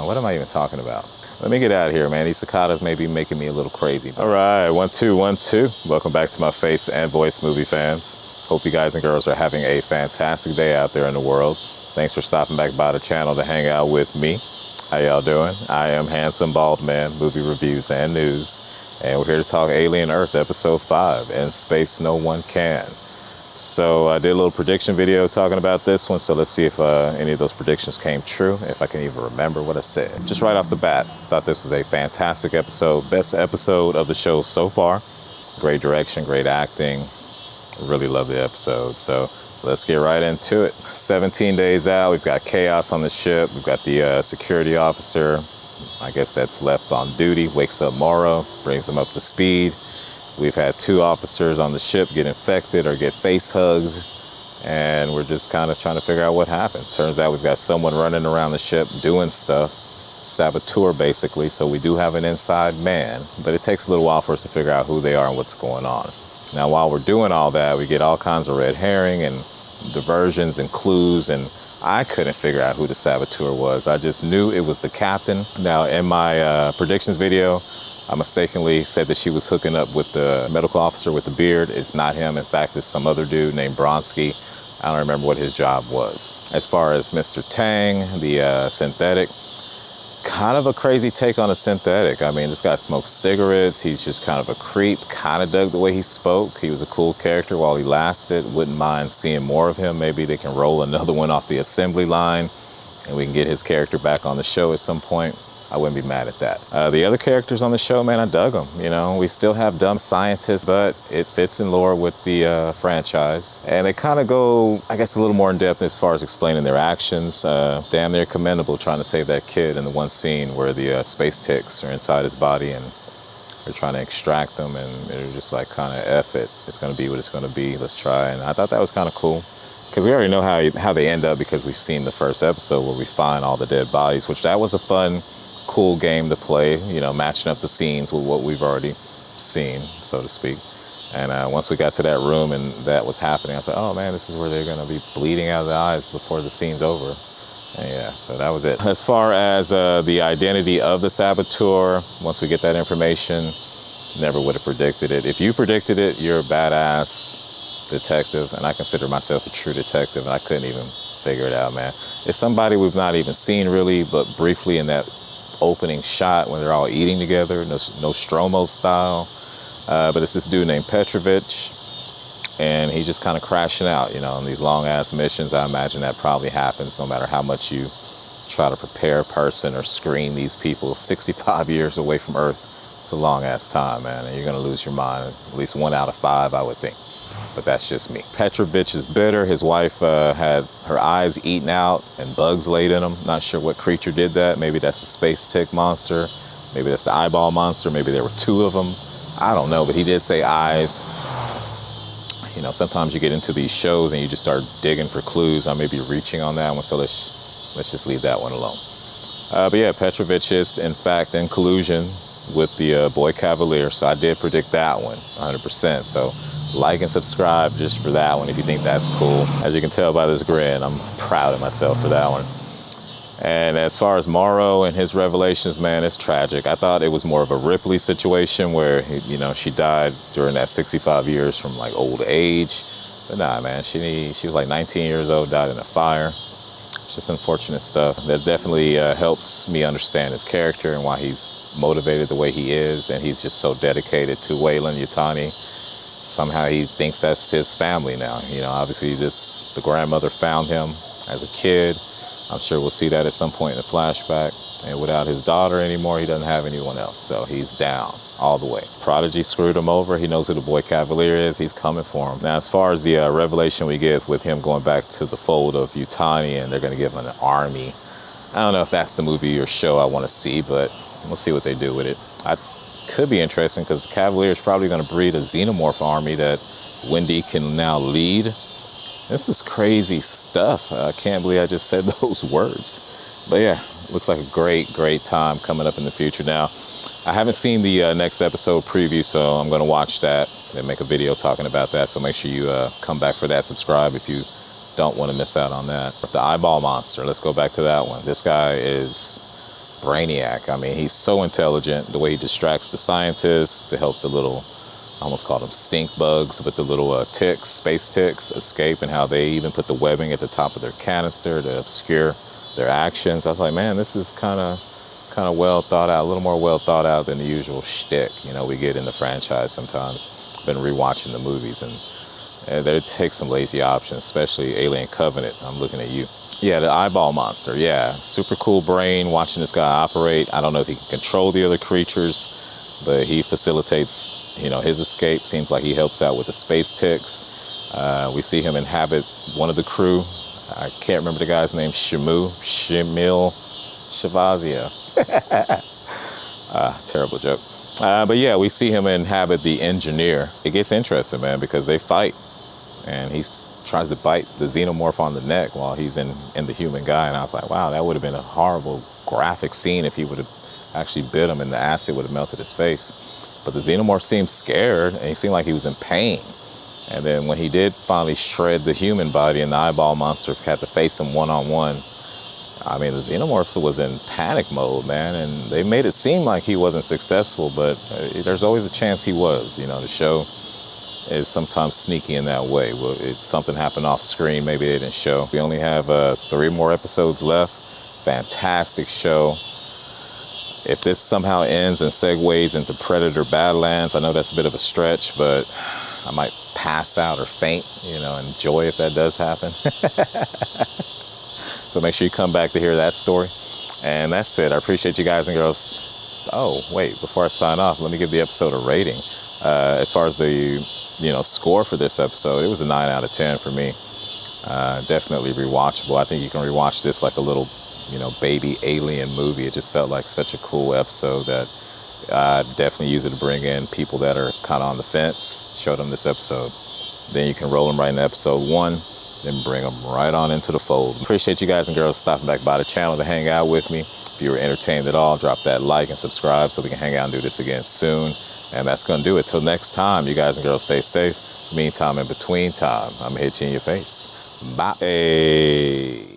What am I even talking about? Let me get out of here, man. These cicadas may be making me a little crazy. All right, 1, 2, 1, 2. Welcome back to my face and voice movie fans. Hope you guys and girls are having a fantastic day out there in the world. Thanks for stopping back by the channel to hang out with me. How y'all doing? I am Handsome Bald Man, movie reviews and news. And we're here to talk Alien Earth Episode 5, In Space No One Can. So I did a little prediction video talking about this one, so let's see if any of those predictions came true, if I can even remember what I said. Just right off the bat, thought this was a fantastic episode, best episode of the show so far. Great direction, great acting, really love the episode, so let's get right into it. 17 days out, we've got chaos on the ship, we've got the security officer, I guess that's left on duty, wakes up Morrow, brings him up to speed. We've had 2 officers on the ship get infected or get face hugged, and we're just kind of trying to figure out what happened. Turns out we've got someone running around the ship doing stuff, saboteur basically, so we do have an inside man, but it takes a little while for us to figure out who they are and what's going on. Now, while we're doing all that, we get all kinds of red herring and diversions and clues, and I couldn't figure out who the saboteur was. I just knew it was the captain. Now, in my predictions video, I mistakenly said that she was hooking up with the medical officer with the beard. It's not him. In fact, it's some other dude named Bronsky. I don't remember what his job was. As far as Mr. Tang, the synthetic, kind of a crazy take on a synthetic. I mean, this guy smokes cigarettes. He's just kind of a creep. Kind of dug the way he spoke. He was a cool character while he lasted. Wouldn't mind seeing more of him. Maybe they can roll another one off the assembly line and we can get his character back on the show at some point. I wouldn't be mad at that. The other characters on the show, man, I dug them. You know, we still have dumb scientists, but it fits in lore with the franchise. And they kind of go, I guess, a little more in depth as far as explaining their actions. Damn near commendable trying to save that kid in the one scene where the space ticks are inside his body and they're trying to extract them, and they're just like, kind of F it. It's going to be what it's going to be. Let's try. And I thought that was kind of cool. Because we already know how they end up because we've seen the first episode where we find all the dead bodies, which that was a fun, cool game to play, you know, matching up the scenes with what we've already seen, so to speak. And once we got to that room and that was happening, I was like, oh man, this is where they're going to be bleeding out of the eyes before the scene's over. And yeah, so that was it. As far as the identity of the saboteur, once we get that information, never would have predicted it. If you predicted it, you're a badass detective, and I consider myself a true detective, and I couldn't even figure it out, man. It's somebody we've not even seen really, but briefly in that opening shot when they're all eating together, Nostromo style. But it's this dude named Petrovich, and he's just kind of crashing out, you know, on these long ass missions. I imagine that probably happens no matter how much you try to prepare a person or screen these people. 65 years away from Earth, it's a long ass time, man, and you're gonna lose your mind at least 1 out of 5, I would think. But that's just me. Petrovich is bitter. His wife had her eyes eaten out and bugs laid in them. Not sure what creature did that. Maybe that's a space tick monster. Maybe that's the eyeball monster. Maybe there were 2 of them. I don't know, but he did say eyes. You know, sometimes you get into these shows and you just start digging for clues. I may be reaching on that one, so let's just leave that one alone. But yeah, Petrovich is in fact in collusion with the boy Cavalier, so I did predict that one 100%. So like and subscribe just for that one if you think that's cool. As you can tell by this grin, I'm proud of myself for that one. And as far as Morrow and his revelations, man, it's tragic. I thought it was more of a Ripley situation where, you know, she died during that 65 years from like old age. But nah, man, she was like 19 years old, died in a fire. It's just unfortunate stuff. That definitely helps me understand his character and why he's motivated the way he is. And he's just so dedicated to Weyland-Yutani. Somehow he thinks that's his family now. You know, obviously the grandmother found him as a kid. I'm sure we'll see that at some point in the flashback. And without his daughter anymore, he doesn't have anyone else. So he's down all the way. Prodigy screwed him over. He knows who the boy Cavalier is. He's coming for him. Now, as far as the revelation we get with him going back to the fold of Yutani and they're going to give him an army, I don't know if that's the movie or show I want to see, but we'll see what they do with it. Could be interesting because Cavalier is probably going to breed a xenomorph army that Wendy can now lead. This is crazy stuff. I can't believe I just said those words. But yeah, looks like a great time coming up in the future. Now, I haven't seen the next episode preview, so I'm going to watch that and make a video talking about that. So make sure you come back for that. Subscribe if you don't want to miss out on that. The eyeball monster, let's go back to that one. This guy is brainiac. I mean, he's so intelligent. The way he distracts the scientists to help the little, I almost call them stink bugs, but the little ticks, space ticks, escape, and how they even put the webbing at the top of their canister to obscure their actions. I was like, man, this is kind of well thought out, a little more well thought out than the usual shtick, you know, we get in the franchise sometimes. Been rewatching the movies, and they take some lazy options, especially Alien Covenant. I'm looking at you. Yeah, the eyeball monster. Yeah, super cool brain. Watching this guy operate. I don't know if he can control the other creatures, but he facilitates, you know, his escape. Seems like he helps out with the space ticks. We see him inhabit one of the crew. I can't remember the guy's name. Shamil Shavazia. Terrible joke. But yeah, we see him inhabit the engineer. It gets interesting, man, because they fight, and he tries to bite the xenomorph on the neck while he's in the human guy. And I was like, wow, that would have been a horrible graphic scene if he would have actually bit him and the acid would have melted his face. But the xenomorph seemed scared, and he seemed like he was in pain. And then when he did finally shred the human body and the eyeball monster had to face him one-on-one, I mean, the xenomorph was in panic mode, man, and they made it seem like he wasn't successful, but there's always a chance he was. You know, the show is sometimes sneaky in that way. Well, something happened off screen, maybe they didn't show. We only have 3 more episodes left. Fantastic show. If this somehow ends and segues into Predator Badlands, I know that's a bit of a stretch, but I might pass out or faint, you know, enjoy if that does happen. So make sure you come back to hear that story. And that's it. I appreciate you guys and girls. Oh, wait, before I sign off, let me give the episode a rating. As far as the, you know, score for this episode, it was a 9 out of 10 for me. Definitely rewatchable. I think you can rewatch this like a little, you know, baby alien movie. It just felt like such a cool episode that I definitely use it to bring in people that are kind of on the fence, show them this episode. Then you can roll them right into episode 1. Then bring them right on into the fold. Appreciate you guys and girls stopping back by the channel to hang out with me. If you were entertained at all, drop that like and subscribe so we can hang out and do this again soon. And that's going to do it. Till next time, you guys and girls stay safe. Meantime, in between time, I'm going to hit you in your face. Bye. Hey.